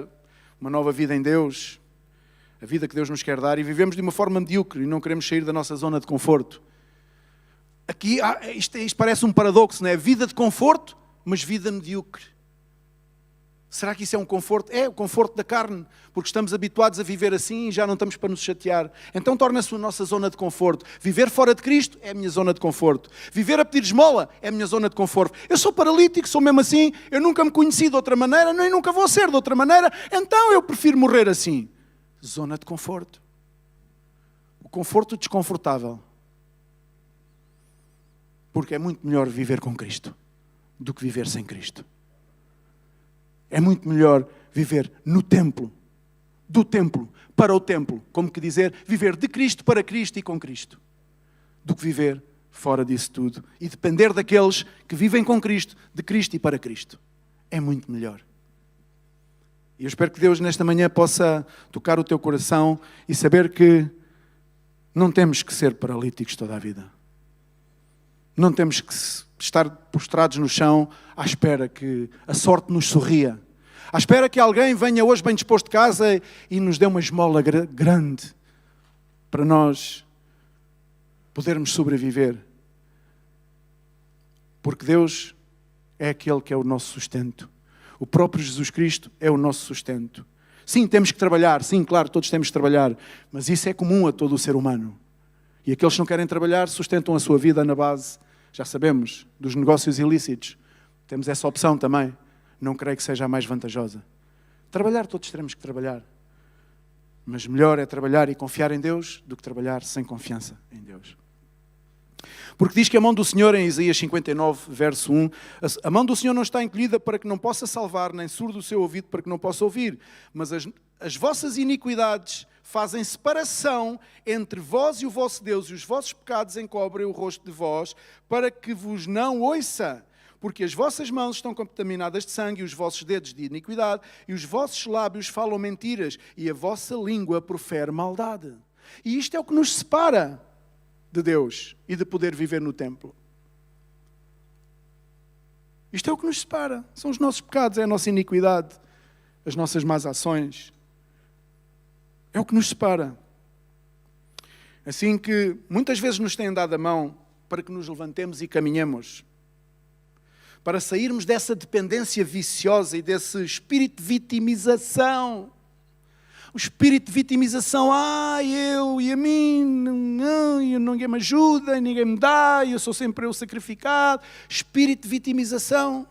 uma nova vida em Deus, a vida que Deus nos quer dar, e vivemos de uma forma medíocre e não queremos sair da nossa zona de conforto. Aqui isto parece um paradoxo, não é? Vida de conforto, mas vida medíocre. Será que isso é um conforto? É o conforto da carne, porque estamos habituados a viver assim e já não estamos para nos chatear. Então torna-se a nossa zona de conforto. Viver fora de Cristo é a minha zona de conforto. Viver a pedir esmola é a minha zona de conforto. Eu sou paralítico, sou mesmo assim, eu nunca me conheci de outra maneira, nem nunca vou ser de outra maneira, então eu prefiro morrer assim. Zona de conforto. O conforto desconfortável. Porque é muito melhor viver com Cristo do que viver sem Cristo. É muito melhor viver no templo, do templo para o templo, como que dizer, viver de Cristo para Cristo e com Cristo, do que viver fora disso tudo e depender daqueles que vivem com Cristo, de Cristo e para Cristo. É muito melhor. E eu espero que Deus nesta manhã possa tocar o teu coração e saber que não temos que ser paralíticos toda a vida. Não temos que estar prostrados no chão à espera que a sorte nos sorria. À espera que alguém venha hoje bem disposto de casa e nos dê uma esmola grande para nós podermos sobreviver. Porque Deus é aquele que é o nosso sustento. O próprio Jesus Cristo é o nosso sustento. Sim, temos que trabalhar. Sim, claro, todos temos que trabalhar. Mas isso é comum a todo o ser humano. E aqueles que não querem trabalhar sustentam a sua vida na base, já sabemos, dos negócios ilícitos. Temos essa opção também. Não creio que seja a mais vantajosa. Trabalhar, todos teremos que trabalhar. Mas melhor é trabalhar e confiar em Deus do que trabalhar sem confiança em Deus. Porque diz que a mão do Senhor, em Isaías 59, verso 1, a mão do Senhor não está encolhida para que não possa salvar, nem surdo o seu ouvido para que não possa ouvir. Mas as vossas iniquidades fazem separação entre vós e o vosso Deus, e os vossos pecados encobrem o rosto de vós, para que vos não ouça. Porque as vossas mãos estão contaminadas de sangue, e os vossos dedos de iniquidade, e os vossos lábios falam mentiras, e a vossa língua profere maldade. E isto é o que nos separa de Deus e de poder viver no templo. Isto é o que nos separa. São os nossos pecados, é a nossa iniquidade, as nossas más ações. É o que nos separa. Assim que muitas vezes nos têm dado a mão para que nos levantemos e caminhemos, para sairmos dessa dependência viciosa e desse espírito de vitimização. O espírito de vitimização, eu e a mim, não, ninguém me ajuda, ninguém me dá, eu sou sempre eu sacrificado. Espírito de vitimização.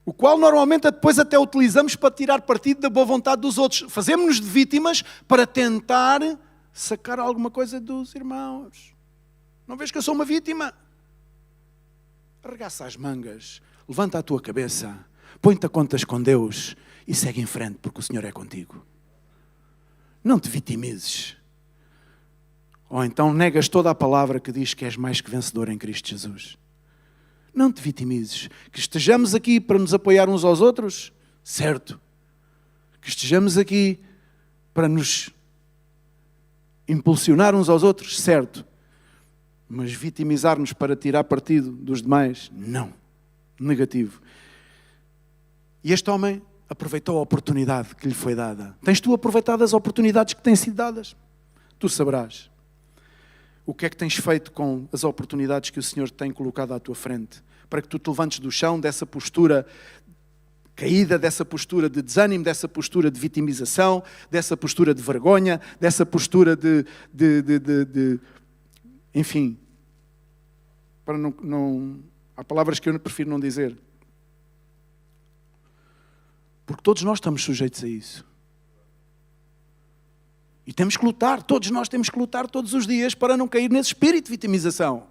O qual normalmente depois até utilizamos para tirar partido da boa vontade dos outros. Fazemos-nos de vítimas para tentar sacar alguma coisa dos irmãos. Não vês que eu sou uma vítima? Arregaça as mangas, levanta a tua cabeça, põe-te a contas com Deus e segue em frente, porque o Senhor é contigo. Não te vitimizes. Ou então negas toda a palavra que diz que és mais que vencedor em Cristo Jesus. Não te vitimizes. Que estejamos aqui para nos apoiar uns aos outros, certo. Que estejamos aqui para nos impulsionar uns aos outros, certo. Mas vitimizar-nos para tirar partido dos demais, não. Negativo. E este homem aproveitou a oportunidade que lhe foi dada. Tens tu aproveitado as oportunidades que têm sido dadas? Tu saberás. O que é que tens feito com as oportunidades que o Senhor tem colocado à tua frente? Para que tu te levantes do chão dessa postura caída, dessa postura de desânimo, dessa postura de vitimização, dessa postura de vergonha, dessa postura enfim, para não... Há palavras que eu prefiro não dizer. Porque todos nós estamos sujeitos a isso. E temos que lutar, todos nós temos que lutar todos os dias para não cair nesse espírito de vitimização.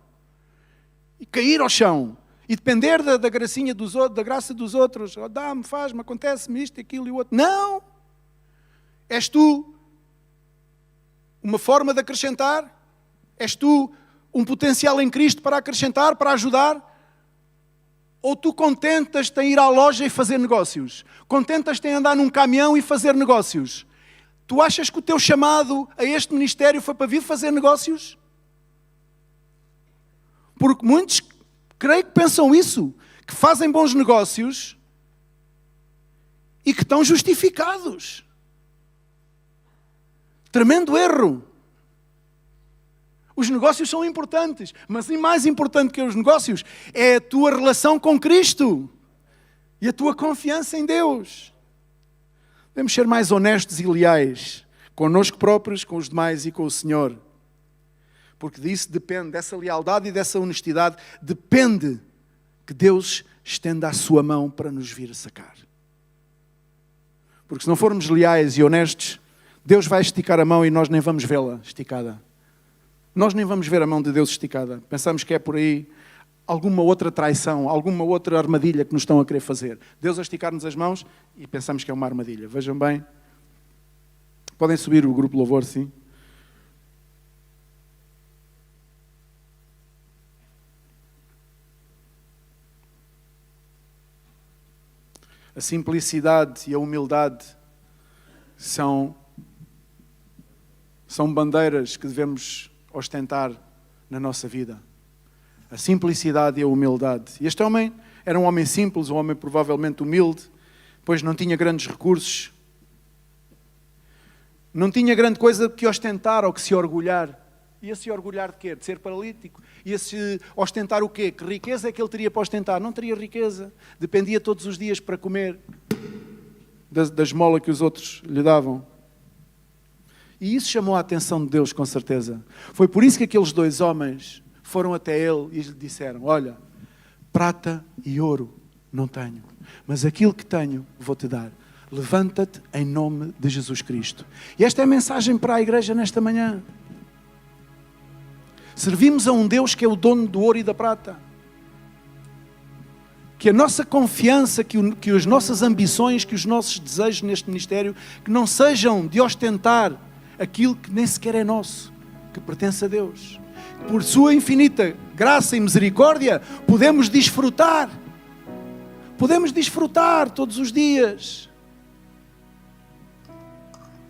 E cair ao chão. E depender da gracinha dos outros, da graça dos outros. Oh, dá-me, faz-me, acontece-me isto, aquilo e o outro. Não! És tu uma forma de acrescentar? És tu um potencial em Cristo para acrescentar, para ajudar? Ou tu contentas-te em ir à loja e fazer negócios? Contentas-te em andar num caminhão e fazer negócios? Tu achas que o teu chamado a este ministério foi para vir fazer negócios? Porque muitos, creio que pensam isso, que fazem bons negócios e que estão justificados. Tremendo erro. Os negócios são importantes, mas mais importante que os negócios é a tua relação com Cristo e a tua confiança em Deus. Devemos ser mais honestos e leais connosco próprios, com os demais e com o Senhor. Porque disso depende, dessa lealdade e dessa honestidade, depende que Deus estenda a sua mão para nos vir sacar. Porque se não formos leais e honestos, Deus vai esticar a mão e nós nem vamos vê-la esticada. Nós nem vamos ver a mão de Deus esticada. Pensamos que é por aí alguma outra traição, alguma outra armadilha que nos estão a querer fazer. Deus a esticar-nos as mãos e pensamos que é uma armadilha. Vejam bem. Podem subir o grupo Louvor, sim. A simplicidade e a humildade são bandeiras que devemos ostentar na nossa vida. A simplicidade e a humildade. E este homem era um homem simples, um homem provavelmente humilde, pois não tinha grandes recursos, não tinha grande coisa que ostentar ou que se orgulhar. Ia-se orgulhar de quê? De ser paralítico? Ia-se ostentar o quê? Que riqueza é que ele teria para ostentar? Não teria riqueza. Dependia todos os dias para comer da esmola que os outros lhe davam. E isso chamou a atenção de Deus, com certeza. Foi por isso que aqueles 2 homens foram até ele e lhe disseram: olha, prata e ouro não tenho, mas aquilo que tenho vou-te dar. Levanta-te em nome de Jesus Cristo. E esta é a mensagem para a igreja nesta manhã. Servimos a um Deus que é o dono do ouro e da prata. Que a nossa confiança, que as nossas ambições, que os nossos desejos neste ministério, que não sejam de ostentar aquilo que nem sequer é nosso, que pertence a Deus. Por sua infinita graça e misericórdia, podemos desfrutar. Podemos desfrutar todos os dias.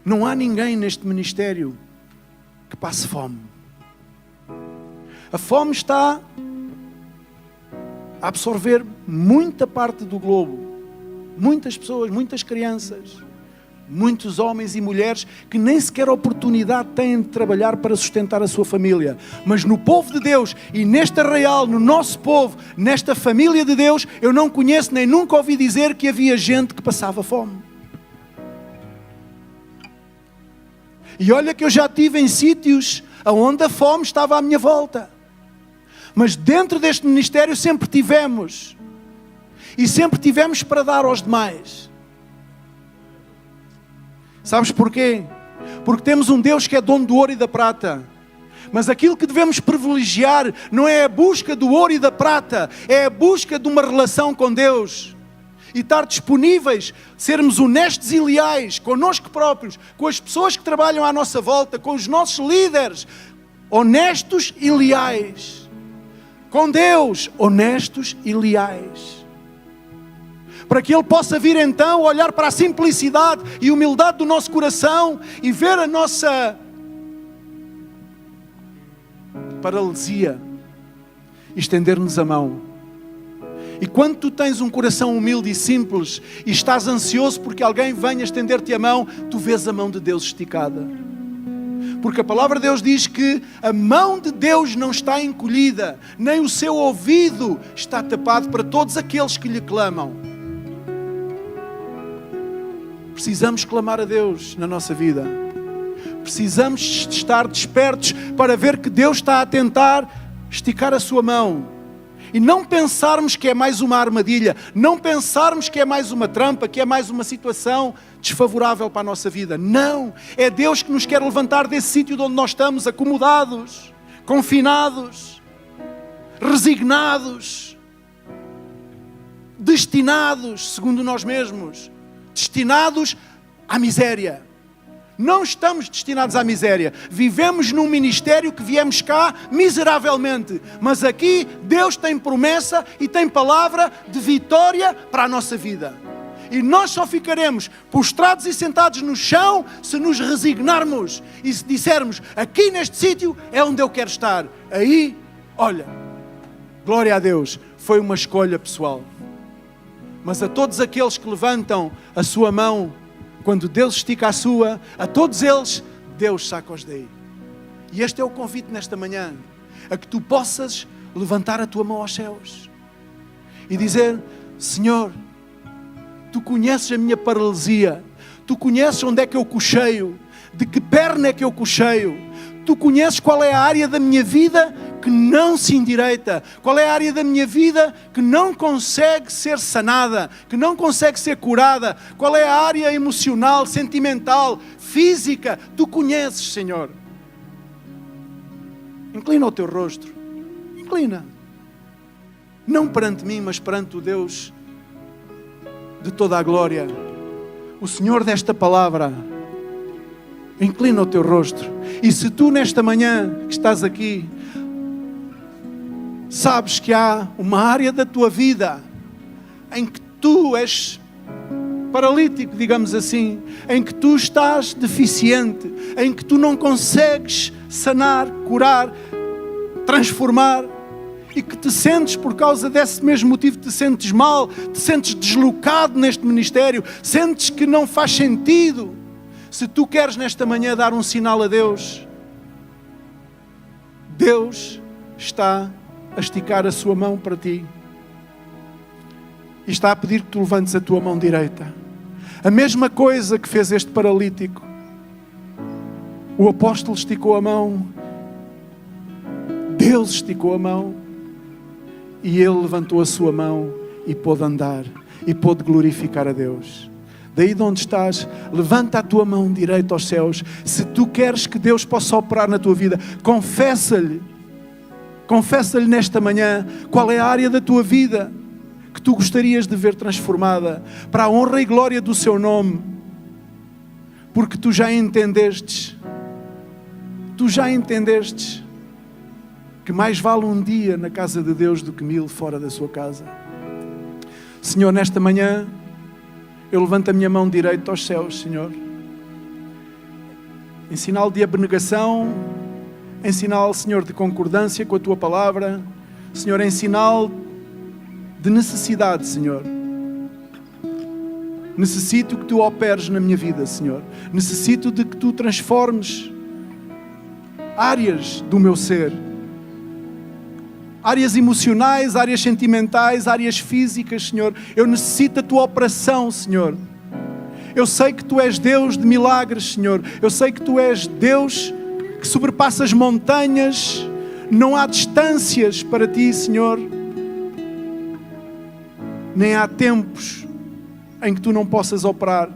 Não há ninguém neste ministério que passe fome. A fome está a absorver muita parte do globo. Muitas pessoas, muitas crianças, muitos homens e mulheres que nem sequer oportunidade têm de trabalhar para sustentar a sua família. Mas no povo de Deus e neste arraial, no nosso povo, nesta família de Deus, eu não conheço nem nunca ouvi dizer que havia gente que passava fome. E olha que eu já estive em sítios onde a fome estava à minha volta. Mas dentro deste ministério sempre tivemos. E sempre tivemos para dar aos demais. Sabes porquê? Porque temos um Deus que é dono do ouro e da prata. Mas aquilo que devemos privilegiar não é a busca do ouro e da prata, é a busca de uma relação com Deus. E estar disponíveis, sermos honestos e leais connosco próprios, com as pessoas que trabalham à nossa volta, com os nossos líderes, honestos e leais. Com Deus, honestos e leais. Para que Ele possa vir então olhar para a simplicidade e humildade do nosso coração e ver a nossa paralisia e estender-nos a mão. E quando tu tens um coração humilde e simples e estás ansioso porque alguém venha estender-te a mão, tu vês a mão de Deus esticada. Porque a palavra de Deus diz que a mão de Deus não está encolhida, nem o seu ouvido está tapado para todos aqueles que lhe clamam. Precisamos clamar a Deus na nossa vida. Precisamos estar despertos para ver que Deus está a tentar esticar a sua mão. E não pensarmos que é mais uma armadilha, não pensarmos que é mais uma trampa, que é mais uma situação desfavorável para a nossa vida. Não! É Deus que nos quer levantar desse sítio onde nós estamos acomodados, confinados, resignados, destinados, segundo nós mesmos, destinados à miséria. Não estamos destinados à miséria. Vivemos num ministério que viemos cá miseravelmente. Mas aqui Deus tem promessa e tem palavra de vitória para a nossa vida. E nós só ficaremos postrados e sentados no chão se nos resignarmos e se dissermos: aqui neste sítio é onde eu quero estar. Aí, olha, glória a Deus, foi uma escolha pessoal. Mas a todos aqueles que levantam a sua mão quando Deus estica a sua, a todos eles, Deus saca-os daí. E este é o convite nesta manhã, a que tu possas levantar a tua mão aos céus e dizer: Senhor, tu conheces a minha paralisia, tu conheces onde é que eu cocheio, de que perna é que eu cocheio, tu conheces qual é a área da minha vida que não se endireita, qual é a área da minha vida que não consegue ser sanada, que não consegue ser curada, qual é a área emocional, sentimental, física, tu conheces, Senhor. Inclina o teu rosto, inclina, não perante mim, mas perante o Deus de toda a glória, o Senhor desta palavra. Inclina o teu rosto. E se tu nesta manhã que estás aqui sabes que há uma área da tua vida em que tu és paralítico, digamos assim, em que tu estás deficiente, em que tu não consegues sanar, curar, transformar, e que te sentes, por causa desse mesmo motivo, te sentes mal, te sentes deslocado neste ministério, sentes que não faz sentido. Se tu queres nesta manhã dar um sinal a Deus, Deus está a esticar a sua mão para ti e está a pedir que tu levantes a tua mão direita. A mesma coisa que fez este paralítico. O apóstolo esticou a mão, Deus esticou a mão e ele levantou a sua mão e pôde andar e pôde glorificar a Deus. Daí de onde estás, levanta a tua mão direita aos céus. Se tu queres que Deus possa operar na tua vida, confessa-lhe nesta manhã qual é a área da tua vida que tu gostarias de ver transformada para a honra e glória do seu nome, porque tu já entendestes que mais vale um dia na casa de Deus do que 1000 fora da sua casa. Senhor, nesta manhã eu levanto a minha mão direita aos céus, Senhor, em sinal de abnegação, em sinal, Senhor, de concordância com a Tua Palavra, Senhor, em sinal de necessidade, Senhor. Necessito que Tu operes na minha vida, Senhor. Necessito de que Tu transformes áreas do meu ser. Áreas emocionais, áreas sentimentais, áreas físicas, Senhor. Eu necessito da Tua operação, Senhor. Eu sei que Tu és Deus de milagres, Senhor. Eu sei que Tu és Deus que sobrepassa as montanhas. Não há distâncias para Ti, Senhor. Nem há tempos em que Tu não possas operar.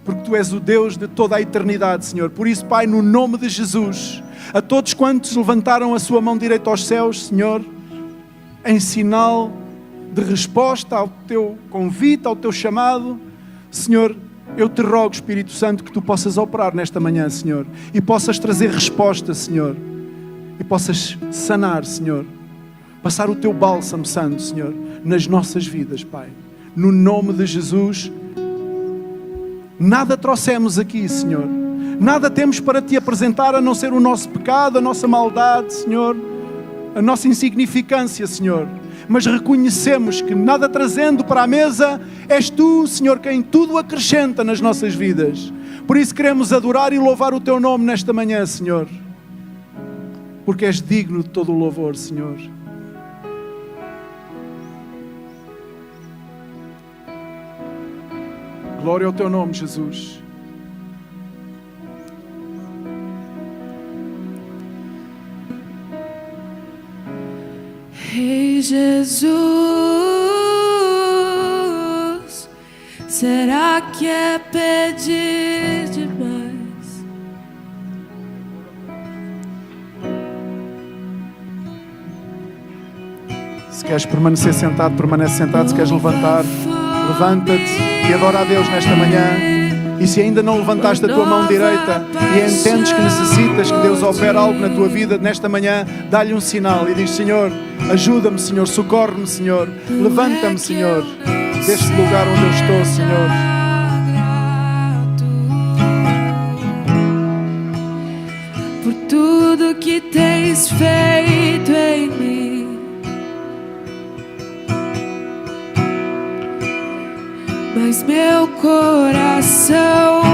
Porque Tu és o Deus de toda a eternidade, Senhor. Por isso, Pai, no nome de Jesus, a todos quantos levantaram a sua mão direita aos céus, Senhor, em sinal de resposta ao Teu convite, ao Teu chamado, Senhor, eu Te rogo, Espírito Santo, que Tu possas operar nesta manhã, Senhor, e possas trazer resposta, Senhor, e possas sanar, Senhor, passar o Teu bálsamo santo, Senhor, nas nossas vidas, Pai. No nome de Jesus, nada trouxemos aqui, Senhor. Nada temos para Te apresentar a não ser o nosso pecado, a nossa maldade, Senhor, a nossa insignificância, Senhor. Mas reconhecemos que nada trazendo para a mesa, és Tu, Senhor, quem tudo acrescenta nas nossas vidas. Por isso queremos adorar e louvar o Teu nome nesta manhã, Senhor. Porque és digno de todo o louvor, Senhor. Glória ao Teu nome, Jesus. Ei, Jesus, será que é pedir demais? Se queres permanecer sentado, permanece sentado. Se queres levantar, levanta-te e adora a Deus nesta manhã. E se ainda não levantaste a tua mão direita e entendes que necessitas que Deus opere algo na tua vida nesta manhã, dá-lhe um sinal e diz: Senhor, ajuda-me, Senhor, socorre-me, Senhor, levanta-me, Senhor, deste lugar onde eu estou, Senhor. Por tudo que tens feito em mim, mas meu coração